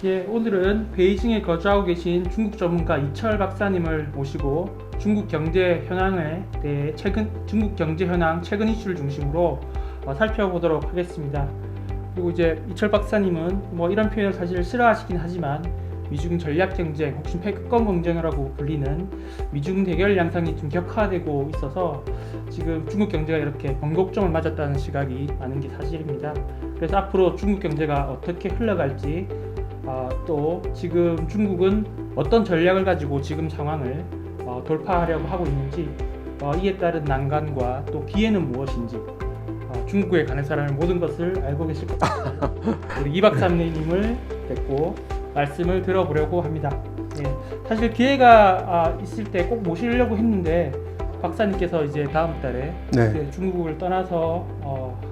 예, 오늘은 베이징에 거주하고 계신 중국 전문가 이철 박사님을 모시고 중국 경제 현황에 대해 중국 경제 현황 최근 이슈를 중심으로 살펴보도록 하겠습니다. 그리고 이제 이철 박사님은 이런 표현을 사실 싫어하시긴 하지만 미중 전략 경쟁, 혹시 패권 경쟁이라고 불리는 미중 대결 양상이 좀 격화되고 있어서 지금 중국 경제가 이렇게 번곡점을 맞았다는 시각이 많은 게 사실입니다. 그래서 앞으로 중국 경제가 어떻게 흘러갈지, 또 지금 중국은 어떤 전략을 가지고 지금 상황을 돌파하려고 하고 있는지, 이에 따른 난관과 또 기회는 무엇인지, 중국에 관해서라는 모든 것을 알고 계실 것 같습니다. 우리 이 박사님을 뵙고 말씀을 들어보려고 합니다. 예, 사실 기회가 있을 때 꼭 모시려고 했는데 박사님께서 이제 다음 달에 중국을 떠나서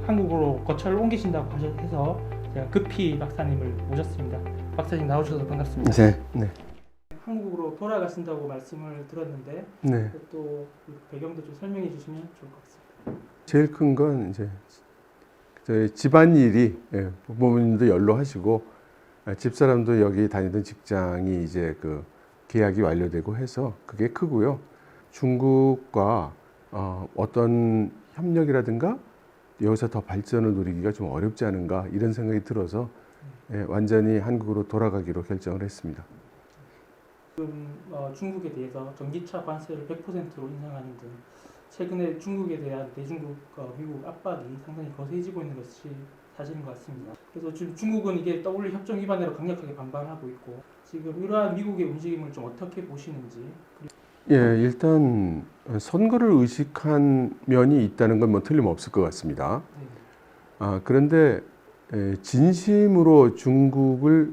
한국으로 거처를 옮기신다고 해서 제가 급히 박사님을 모셨습니다. 박사님 나오셔서 반갑습니다. 네. 한국으로 돌아가신다고 말씀을 들었는데 또 배경도 좀 설명해 주시면 좋을 것 같습니다. 제일 큰 건 이제 저희 집안일이, 부모님도 연로하시고 집사람도 여기 다니던 직장이 이제 그 계약이 완료되고 해서 그게 크고요. 중국과 어떤 협력이라든가 여기서 더 발전을 누리기가 좀 어렵지 않은가 이런 생각이 들어서 완전히 한국으로 돌아가기로 결정을 했습니다. 지금 중국에 대해서 전기차 관세를 100%로 인상하는 등 최근에 중국에 대한 대중국 미국 압박이 상당히 거세지고 있는 것이 사실인 것 같습니다. 그래서 지금 중국은 이게 WTO 협정 위반으로 강력하게 반발하고 있고, 지금 이러한 미국의 움직임을 좀 어떻게 보시는지. 일단 선거를 의식한 면이 있다는 건 틀림없을 것 같습니다. 그런데 진심으로 중국을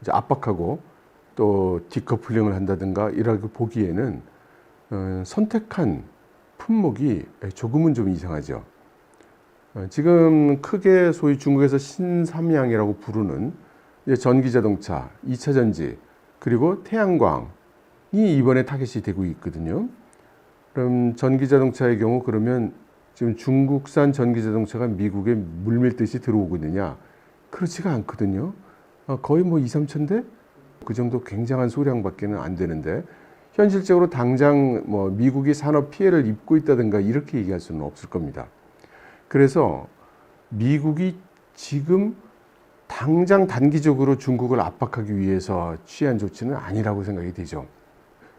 이제 압박하고 또 디커플링을 한다든가 이라고 보기에는 선택한 품목이 조금은 좀 이상하죠. 지금 크게 소위 중국에서 신삼양이라고 부르는 전기자동차, 2차 전지, 그리고 태양광이 이번에 타겟이 되고 있거든요. 그럼 전기자동차의 경우 그러면 지금 중국산 전기자동차가 미국에 물밀듯이 들어오고 있느냐? 그렇지가 않거든요. 거의 2, 3천 대? 그 정도 굉장한 소량밖에는 안 되는데 현실적으로 당장 미국이 산업 피해를 입고 있다든가 이렇게 얘기할 수는 없을 겁니다. 그래서 미국이 지금 당장 단기적으로 중국을 압박하기 위해서 취한 조치는 아니라고 생각이 되죠.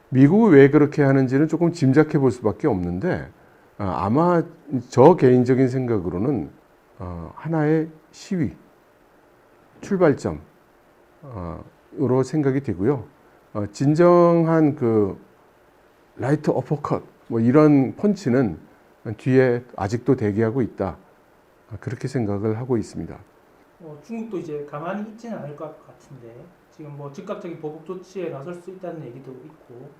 미국이 왜 그렇게 하는지는 조금 짐작해 볼 수밖에 없는데 아마 저 개인적인 생각으로는 하나의 시위, 출발점으로 생각이 되고요. 진정한 그 라이트 어퍼컷 이런 펀치는 뒤에 아직도 대기하고 있다. 그렇게 생각을 하고 있습니다. 중국도 이제 가만히 있지는 않을 것 같은데 지금 즉각적인 보복 조치에 나설 수 있다는 얘기도 있고,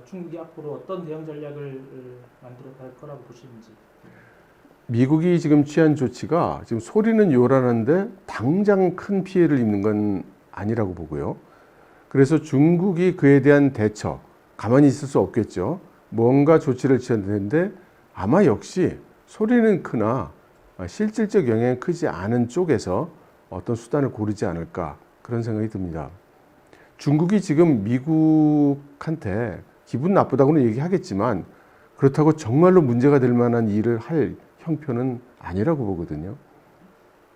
중국이 앞으로 어떤 대응 전략을 만들어 갈 거라고 보시는지. 미국이 지금 취한 조치가 지금 소리는 요란한데 당장 큰 피해를 입는 건 아니라고 보고요. 그래서 중국이 그에 대한 대처, 가만히 있을 수 없겠죠. 뭔가 조치를 취해야 되는데 아마 역시 소리는 크나 실질적 영향이 크지 않은 쪽에서 어떤 수단을 고르지 않을까 그런 생각이 듭니다. 중국이 지금 미국한테 기분 나쁘다고는 얘기하겠지만 그렇다고 정말로 문제가 될 만한 일을 할 형편은 아니라고 보거든요.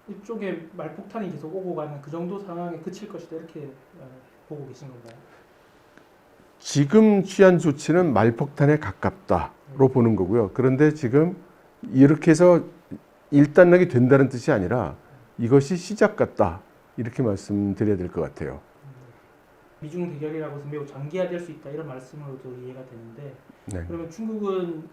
이쪽에 말폭탄이 계속 오고 가는 그 정도 상황에 그칠 것이다 이렇게 보고 계신 건가요? 지금 취한 조치는 말폭탄에 가깝다로 보는 거고요. 그런데 지금 이렇게 해서 일단락이 된다는 뜻이 아니라 이것이 시작 같다 이렇게 말씀드려야 될 것 같아요. 미중 대결이라고 해서 매우 장기화될 수 있다 이런 말씀으로도 이해가 되는데, 그러면 중국은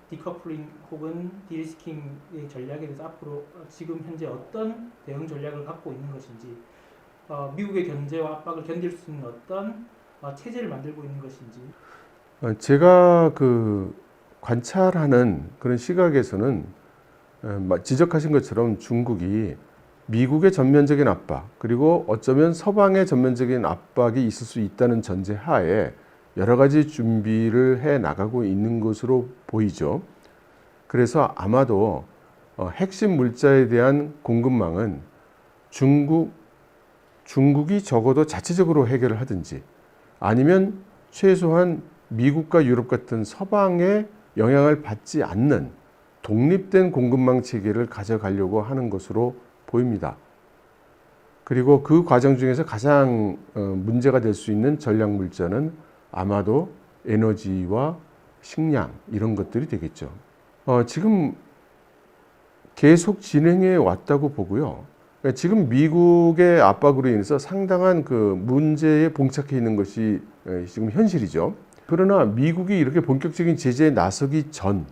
디커플링 혹은 디리스킹의 전략에 대해서 앞으로 지금 현재 어떤 대응 전략을 갖고 있는 것인지, 미국의 견제와 압박을 견딜 수 있는 어떤 체제를 만들고 있는 것인지. 제가 관찰하는 그런 시각에서는 지적하신 것처럼 중국이 미국의 전면적인 압박, 그리고 어쩌면 서방의 전면적인 압박이 있을 수 있다는 전제 하에 여러 가지 준비를 해 나가고 있는 것으로 보이죠. 그래서 아마도 핵심 물자에 대한 공급망은 중국 중국이 적어도 자체적으로 해결을 하든지 아니면 최소한 미국과 유럽 같은 서방의 영향을 받지 않는 독립된 공급망 체계를 가져가려고 하는 것으로 보입니다. 그리고 그 과정 중에서 가장 문제가 될 수 있는 전략 물자는 아마도 에너지와 식량 이런 것들이 되겠죠. 지금 계속 진행해 왔다고 보고요. 그러니까 지금 미국의 압박으로 인해서 상당한 그 문제에 봉착해 있는 것이 지금 현실이죠. 그러나 미국이 이렇게 본격적인 제재에 나서기 전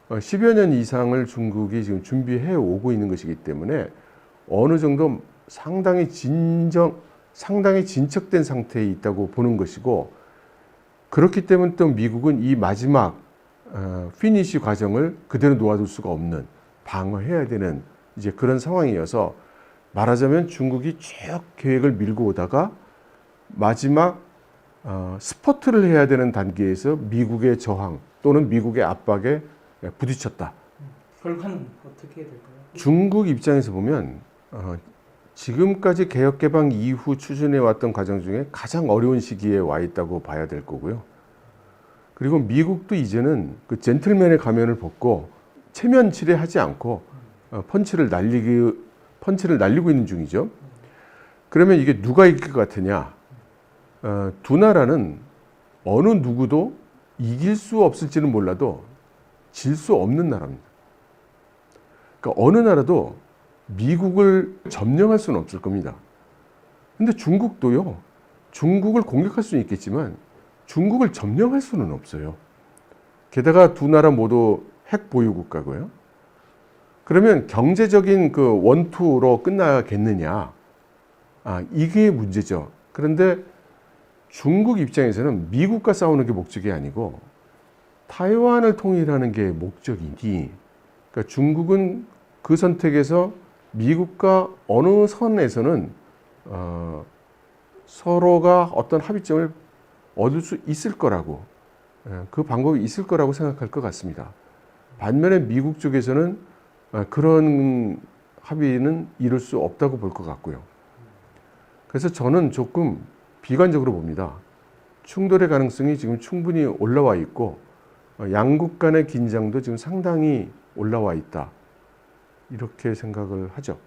10여 년 이상을 중국이 지금 준비해 오고 있는 것이기 때문에 어느 정도 상당히 진척된 상태에 있다고 보는 것이고, 그렇기 때문에 또 미국은 이 마지막 피니시 과정을 그대로 놓아둘 수가 없는, 방어해야 되는 이제 그런 상황이어서, 말하자면 중국이 쭉 계획을 밀고 오다가 마지막 스퍼트를 해야 되는 단계에서 미국의 저항 또는 미국의 압박에 부딪혔다. 결과는 어떻게 될까요? 중국 입장에서 보면 지금까지 개혁개방 이후 추진해왔던 과정 중에 가장 어려운 시기에 와 있다고 봐야 될 거고요. 그리고 미국도 이제는 그 젠틀맨의 가면을 벗고 체면 칠해하지 않고 펀치를 날리고 있는 중이죠. 그러면 이게 누가 이길 것 같으냐? 두 나라는 어느 누구도 이길 수 없을지는 몰라도 질 수 없는 나라입니다. 그러니까 어느 나라도 미국을 점령할 수는 없을 겁니다. 근데 중국도요, 중국을 공격할 수는 있겠지만 중국을 점령할 수는 없어요. 게다가 두 나라 모두 핵 보유 국가고요. 그러면 경제적인 그 원투로 끝나겠느냐? 이게 문제죠. 그런데 중국 입장에서는 미국과 싸우는 게 목적이 아니고 타이완을 통일하는 게 목적이니, 그러니까 중국은 그 선택에서 미국과 어느 선에서는 서로가 어떤 합의점을 얻을 수 있을 거라고, 그 방법이 있을 거라고 생각할 것 같습니다. 반면에 미국 쪽에서는 그런 합의는 이룰 수 없다고 볼 것 같고요. 그래서 저는 조금 비관적으로 봅니다. 충돌의 가능성이 지금 충분히 올라와 있고 양국 간의 긴장도 지금 상당히 올라와 있다, 이렇게 생각을 하죠.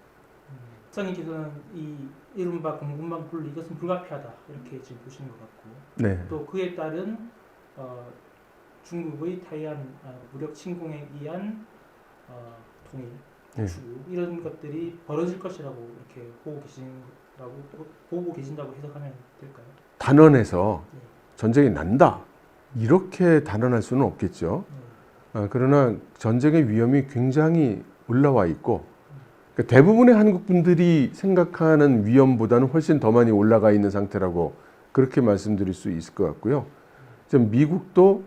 박사님께서는 이 이른바 공급망 분리, 이것은 불가피하다 이렇게 지금 보시는 것 같고, 네. 또 그에 따른 중국의 타이완 무력 침공에 의한 통일, 네. 추구, 이런 것들이 벌어질 것이라고 이렇게 보고 계신다고 해석하면 될까요? 단언해서 네. 전쟁이 난다, 이렇게 단언할 수는 없겠죠. 그러나 전쟁의 위험이 굉장히 올라와 있고, 그러니까 대부분의 한국 분들이 생각하는 위험보다는 훨씬 더 많이 올라가 있는 상태라고 그렇게 말씀드릴 수 있을 것 같고요. 지금 미국도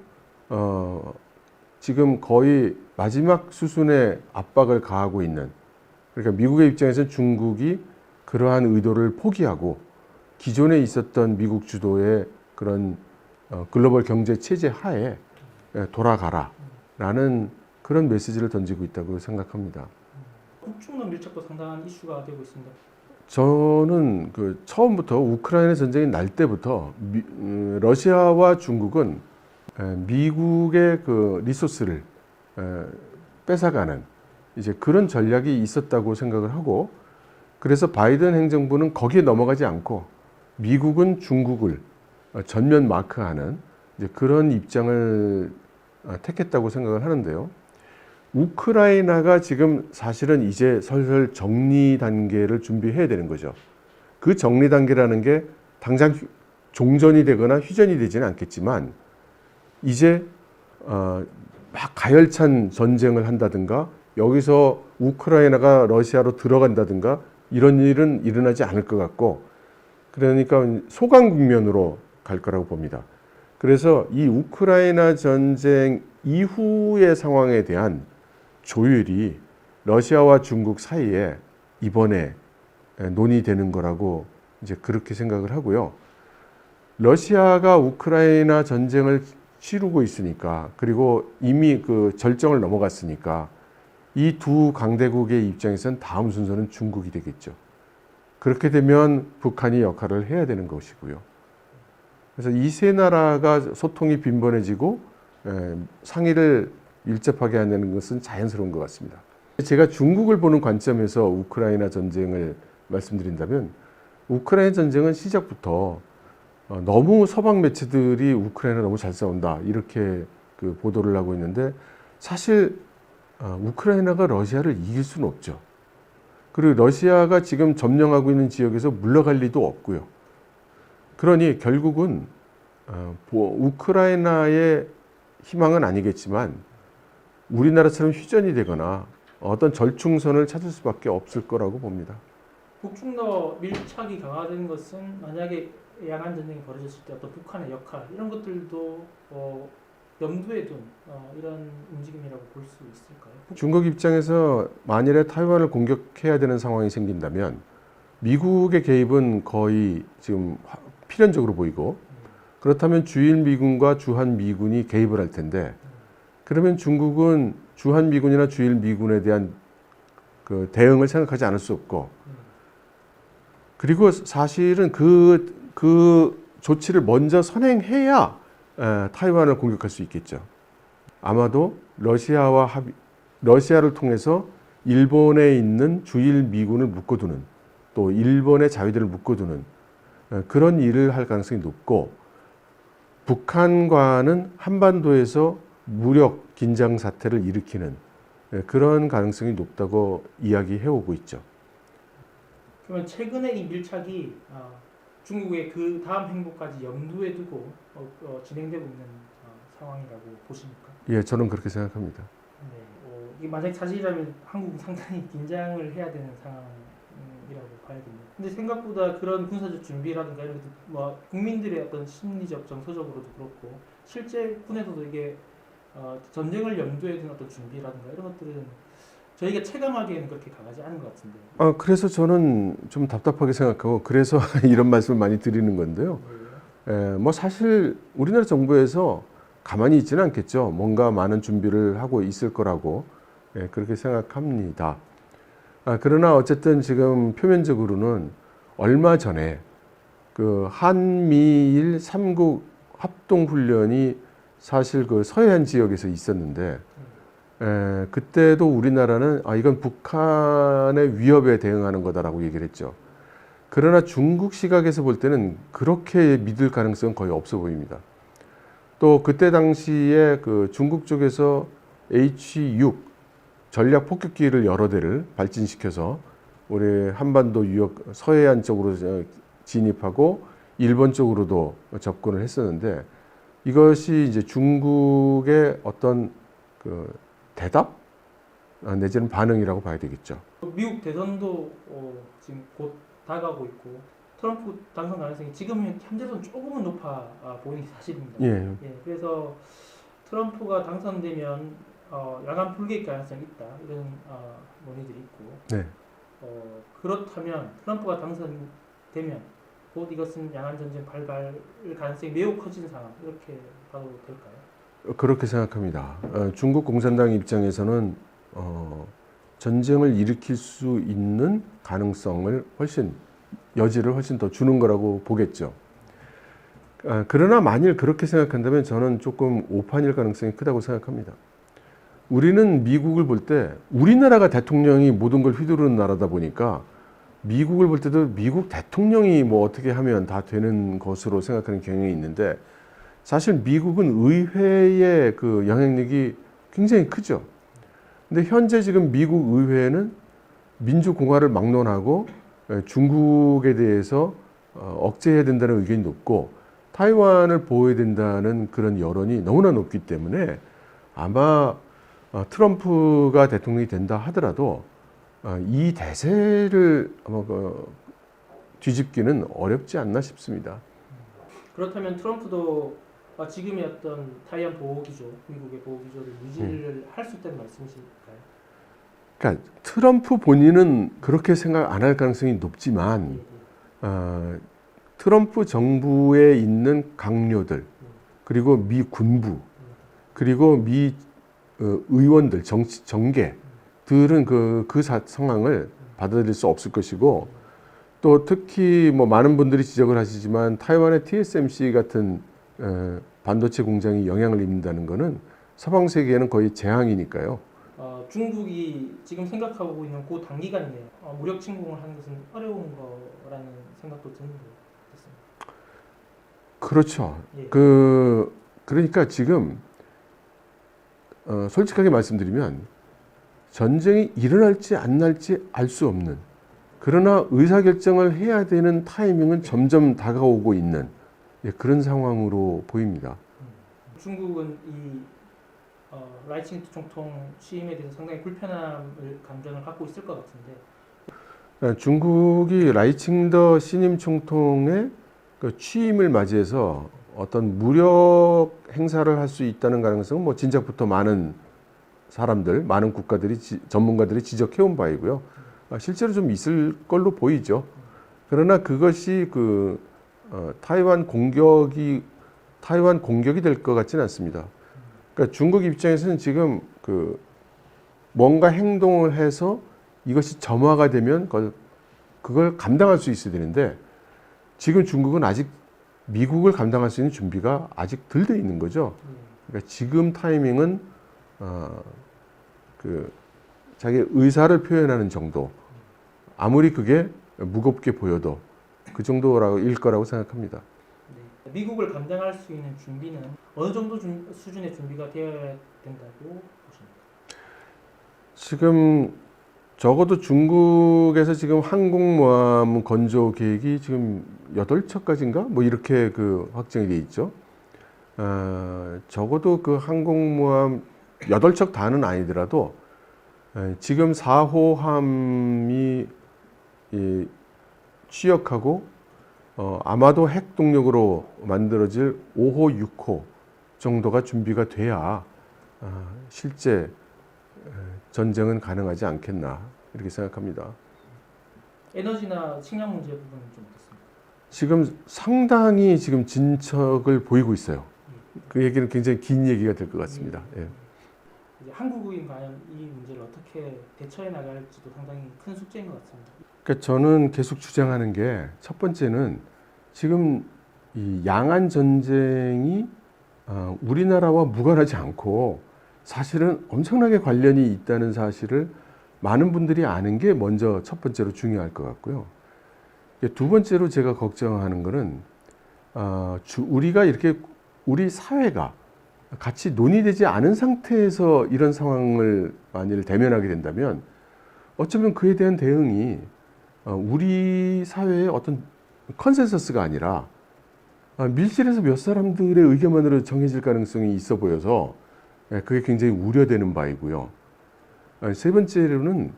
지금 거의 마지막 수순의 압박을 가하고 있는, 그러니까 미국의 입장에서는 중국이 그러한 의도를 포기하고 기존에 있었던 미국 주도의 그런 글로벌 경제 체제 하에 돌아가라라는 그런 메시지를 던지고 있다고 생각합니다. 북중러 밀착도 상당한 이슈가 되고 있습니다. 저는 그 처음부터 우크라이나 전쟁이 날 때부터 러시아와 중국은 미국의 그 리소스를 뺏어가는 이제 그런 전략이 있었다고 생각을 하고, 그래서 바이든 행정부는 거기에 넘어가지 않고 미국은 중국을 전면 마크하는 이제 그런 입장을 택했다고 생각을 하는데요. 우크라이나가 지금 사실은 이제 슬슬 정리 단계를 준비해야 되는 거죠. 그 정리 단계라는 게 당장 종전이 되거나 휴전이 되지는 않겠지만 이제 막 가열찬 전쟁을 한다든가 여기서 우크라이나가 러시아로 들어간다든가 이런 일은 일어나지 않을 것 같고, 그러니까 소강 국면으로 갈 거라고 봅니다. 그래서 이 우크라이나 전쟁 이후의 상황에 대한 조율이 러시아와 중국 사이에 이번에 논의되는 거라고 이제 그렇게 생각을 하고요. 러시아가 우크라이나 전쟁을 치르고 있으니까, 그리고 이미 그 절정을 넘어갔으니까 이 두 강대국의 입장에서는 다음 순서는 중국이 되겠죠. 그렇게 되면 북한이 역할을 해야 되는 것이고요. 그래서 이 세 나라가 소통이 빈번해지고 상의를 밀접하게 하는 것은 자연스러운 것 같습니다. 제가 중국을 보는 관점에서 우크라이나 전쟁을 말씀드린다면 우크라이나 전쟁은 시작부터 너무 서방 매체들이 우크라이나 너무 잘 싸운다 이렇게 그 보도를 하고 있는데 사실 우크라이나가 러시아를 이길 수는 없죠. 그리고 러시아가 지금 점령하고 있는 지역에서 물러갈 리도 없고요. 그러니 결국은 우크라이나의 희망은 아니겠지만 우리나라처럼 휴전이 되거나 어떤 절충선을 찾을 수밖에 없을 거라고 봅니다. 북중러 밀착이 강화되는 것은 만약에 양안 전쟁이 벌어졌을 때 어떤 북한의 역할 이런 것들도 염두에 둔 이런 움직임이라고 볼 수 있을까요? 중국 입장에서 만일에 타이완을 공격해야 되는 상황이 생긴다면 미국의 개입은 거의 지금 필연적으로 보이고 그렇다면 주일미군과 주한미군이 개입을 할 텐데 그러면 중국은 주한미군이나 주일미군에 대한 그 대응을 생각하지 않을 수 없고 그리고 사실은 그 조치를 먼저 선행해야 타이완을 공격할 수 있겠죠. 아마도 러시아를 통해서 일본에 있는 주일미군을 묶어두는 또 일본의 자위대를 묶어두는 그런 일을 할 가능성이 높고 북한과는 한반도에서 무력 긴장 사태를 일으키는 그런 가능성이 높다고 이야기해오고 있죠. 그러면 최근에 이 밀착이 중국의 그 다음 행보까지 염두에 두고 진행되고 있는 상황이라고 보십니까? 예, 저는 그렇게 생각합니다. 네, 이게 만약 사실이라면 한국은 상당히 긴장을 해야 되는 상황이라고 봐야겠네요. 근데 생각보다 그런 군사적 준비라든가 이런 것들, 뭐 국민들의 어떤 심리적, 정서적으로도 그렇고 실제 군에서도 이게 전쟁을 염두에 둔 어떤 준비라든가 이런 것들은 저희가 체감하기에는 그렇게 강하지 않은 것 같은데. 그래서 저는 좀 답답하게 생각하고 그래서 이런 말씀을 많이 드리는 건데요. 뭐 사실 우리나라 정부에서 가만히 있지는 않겠죠. 뭔가 많은 준비를 하고 있을 거라고 그렇게 생각합니다. 그러나 어쨌든 지금 표면적으로는 얼마 전에 그 한미일 3국 합동훈련이 사실 그 서해안 지역에서 있었는데 그때도 우리나라는 이건 북한의 위협에 대응하는 거다라고 얘기를 했죠. 그러나 중국 시각에서 볼 때는 그렇게 믿을 가능성은 거의 없어 보입니다. 또 그때 당시에 그 중국 쪽에서 H-6 전략 폭격기를 여러 대를 발진시켜서 우리 한반도 유역 서해안 쪽으로 진입하고 일본 쪽으로도 접근을 했었는데 이것이 이제 중국의 어떤 그 대답 내지는 반응이라고 봐야 되겠죠. 미국 대선도 지금 곧 다가오고 있고 트럼프 당선 가능성이 지금 현재로는 조금은 높아 보이는 게 사실입니다. 예. 그래서 트럼프가 당선되면 야간 불개입 가능성이 있다 이런 논의들이 있고 네. 그렇다면 트럼프가 당선되면 곧 이것은 양안 전쟁 발발 가능성이 매우 커진 상황 이렇게 봐도 될까요? 그렇게 생각합니다. 중국 공산당 입장에서는 전쟁을 일으킬 수 있는 가능성을 여지를 훨씬 더 주는 거라고 보겠죠. 그러나 만일 그렇게 생각한다면 저는 조금 오판일 가능성이 크다고 생각합니다. 우리는 미국을 볼 때 우리나라가 대통령이 모든 걸 휘두르는 나라다 보니까 미국을 볼 때도 미국 대통령이 뭐 어떻게 하면 다 되는 것으로 생각하는 경향이 있는데 사실 미국은 의회의 그 영향력이 굉장히 크죠. 근데 현재 지금 미국 의회는 민주공화를 막론하고 중국에 대해서 억제해야 된다는 의견이 높고 타이완을 보호해야 된다는 그런 여론이 너무나 높기 때문에 아마 트럼프가 대통령이 된다 하더라도 이 대세를 아마 뒤집기는 어렵지 않나 싶습니다. 그렇다면 트럼프도 지금의 어떤 타이완 보호기조, 미국의 보호기조를 유지를 할 수 있다는 말씀이실까요? 그러니까 트럼프 본인은 그렇게 생각 안 할 가능성이 높지만 트럼프 정부에 있는 강요들 그리고 미 군부 그리고 미 의원들 정계들은 그 상황을 받아들일 수 없을 것이고 또 특히 뭐 많은 분들이 지적을 하시지만 타이완의 TSMC 같은 반도체 공장이 영향을 입는다는 것은 서방 세계에는 거의 재앙이니까요. 중국이 지금 생각하고 있는 그 단기간 내에 무력 침공을 하는 것은 어려운 거라는 생각도 드는 것 같습니다. 그렇죠. 예. 그러니까 지금 솔직하게 말씀드리면 전쟁이 일어날지 안 날지 알 수 없는, 그러나 의사결정을 해야 되는 타이밍은 점점 다가오고 있는 그런 상황으로 보입니다. 중국은 이 라이칭 총통 취임에 대해서 상당히 불편함을 감정을 갖고 있을 것 같은데 중국이 라이칭더 신임 총통의 그 취임을 맞이해서 어떤 무력 행사를 할 수 있다는 가능성은 뭐 진작부터 많은 사람들, 많은 국가들이 전문가들이 지적해온 바이고요. 실제로 좀 있을 걸로 보이죠. 그러나 그것이 타이완 공격이 될 것 같지는 않습니다. 그러니까 중국 입장에서는 지금 뭔가 행동을 해서 이것이 점화가 되면 그걸 감당할 수 있어야 되는데 지금 중국은 아직 미국을 감당할 수 있는 준비가 아직 덜 돼 있는 거죠. 그러니까 지금 타이밍은 자기 의사를 표현하는 정도, 아무리 그게 무겁게 보여도 그 정도일 거라고 생각합니다. 네. 미국을 감당할 수 있는 준비는 어느 정도 수준의 준비가 되어야 된다고 보십니까? 지금 적어도 중국에서 지금 항공모함 건조 계획이 지금 8척까지인가? 뭐 이렇게 확정이 돼 있죠. 적어도 그 항공모함 8척 다는 아니더라도 지금 4호함이 취역하고 아마도 핵 동력으로 만들어질 5호, 6호 정도가 준비가 돼야 실제 전쟁은 가능하지 않겠나 이렇게 생각합니다. 에너지나 식량 문제 부분은 좀 어떻습니까? 지금 상당히 지금 진척을 보이고 있어요. 그 얘기는 굉장히 긴 얘기가 될 것 같습니다. 예. 이제 한국인 과연 이 문제를 어떻게 대처해 나갈지도 상당히 큰 숙제인 것 같습니다. 그러니까 저는 계속 주장하는 게 첫 번째는 지금 이 양안 전쟁이 우리나라와 무관하지 않고 사실은 엄청나게 관련이 있다는 사실을 많은 분들이 아는 게 먼저 첫 번째로 중요할 것 같고요. 두 번째로 제가 걱정하는 거는 우리가 이렇게 우리 사회가 같이 논의되지 않은 상태에서 이런 상황을 만일 대면하게 된다면 어쩌면 그에 대한 대응이 우리 사회의 어떤 컨센서스가 아니라 밀실에서 몇 사람들의 의견만으로 정해질 가능성이 있어 보여서 그게 굉장히 우려되는 바이고요. 세 번째로는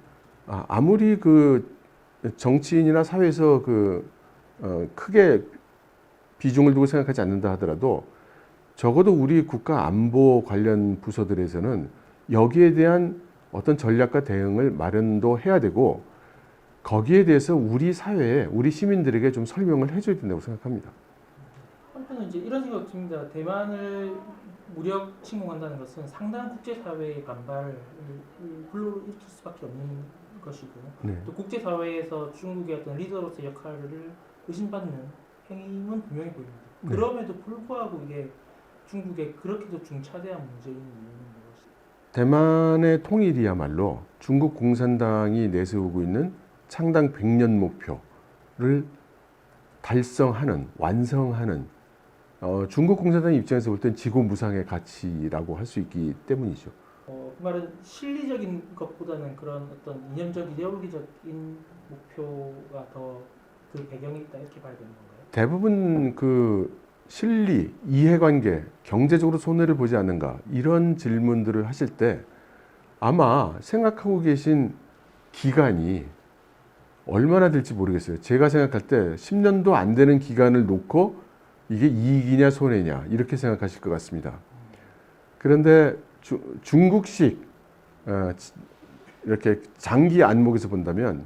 아무리 정치인이나 사회에서 크게 비중을 두고 생각하지 않는다 하더라도 적어도 우리 국가 안보 관련 부서들에서는 여기에 대한 어떤 전략과 대응을 마련도 해야 되고 거기에 대해서 우리 사회에 우리 시민들에게 좀 설명을 해줘야 된다고 생각합니다. 한편은 이제 이런 생각이 듭니다. 대만을 무력 침공한다는 것은 상당한 국제사회의 반발을 불러일으킬 수밖에 없는 것이고 네. 또 국제사회에서 중국의 어떤 리더로서의 역할을 의심받는 행위는 분명히 보입니다. 네. 그럼에도 불구하고 이게 중국에 그렇게도 중차대한 문제인 이유는 무엇일까요? 대만의 통일이야말로 중국 공산당이 내세우고 있는 창당 100년 목표를 달성하는, 완성하는 중국 공산당 입장에서 볼 땐 지고무상의 가치라고 할 수 있기 때문이죠. 그 말은 실리적인 것보다는 그런 어떤 이념적, 이데올기적인 목표가 더 그 배경에 있다 이렇게 봐야 되는 건가요? 대부분 실리, 이해관계, 경제적으로 손해를 보지 않는가 이런 질문들을 하실 때 아마 생각하고 계신 기간이 얼마나 될지 모르겠어요. 제가 생각할 때 10년도 안 되는 기간을 놓고 이게 이익이냐 손해냐 이렇게 생각하실 것 같습니다. 그런데 중국식 이렇게 장기 안목에서 본다면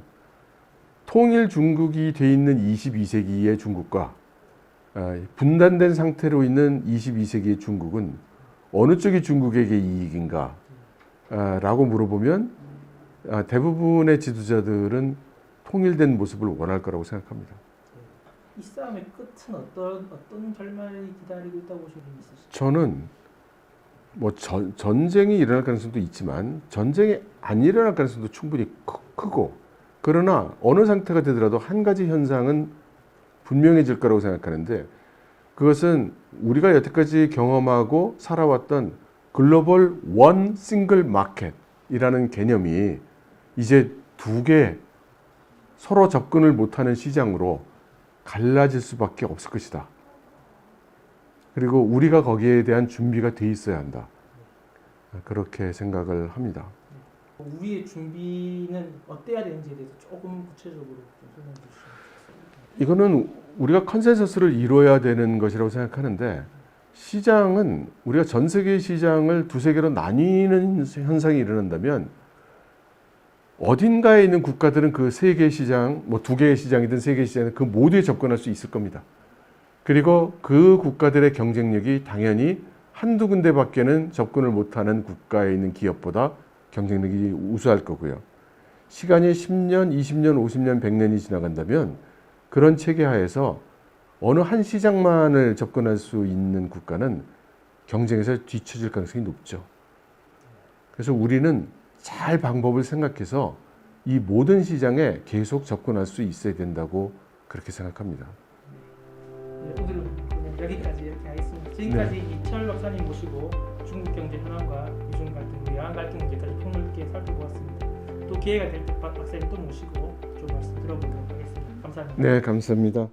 통일 중국이 돼 있는 22세기의 중국과 분단된 상태로 있는 22세기의 중국은 어느 쪽이 중국에게 이익인가 라고 물어보면 대부분의 지도자들은 통일된 모습을 원할 거라고 생각합니다. 이 싸움의 끝은 어떤 결말이 기다리고 있다고 보시는 있으시죠? 저는 뭐 전쟁이 일어날 가능성도 있지만 전쟁이 안 일어날 가능성도 충분히 크고, 그러나 어느 상태가 되더라도 한 가지 현상은 분명해질 거라고 생각하는데, 그것은 우리가 여태까지 경험하고 살아왔던 글로벌 원 싱글 마켓이라는 개념이 이제 두 개 서로 접근을 못하는 시장으로 갈라질 수밖에 없을 것이다. 그리고 우리가 거기에 대한 준비가 돼 있어야 한다. 그렇게 생각을 합니다. 우리의 준비는 어때야 되는지에 대해서 조금 구체적으로 좀 설명해 주시면 좋겠습니다. 이거는 우리가 컨센서스를 이뤄야 되는 것이라고 생각하는데, 시장은 우리가 전 세계 시장을 두세 개로 나뉘는 현상이 일어난다면 어딘가에 있는 국가들은 그 세 개의 시장, 뭐 두 개의 시장이든 세 개의 시장이든 그 모두에 접근할 수 있을 겁니다. 그리고 그 국가들의 경쟁력이 당연히 한두 군데밖에는 접근을 못하는 국가에 있는 기업보다 경쟁력이 우수할 거고요. 시간이 10년, 20년, 50년, 100년이 지나간다면 그런 체계 하에서 어느 한 시장만을 접근할 수 있는 국가는 경쟁에서 뒤처질 가능성이 높죠. 그래서 우리는 잘 방법을 생각해서 이 모든 시장에 계속 접근할 수 있어야 된다고 그렇게 생각합니다. 네, 오늘은 그러면 여기까지 이렇게 하겠습니다. 지금까지 이철 박사님 모시고 중국 경제 현황과 미중 갈등, 양안 갈등 문제까지 폭넓게 살펴보았습니다. 또 기회가 될 때 박사님 또 모시고 좀 말씀 들어보도록 하겠습니다. 감사합니다. 네, 감사합니다.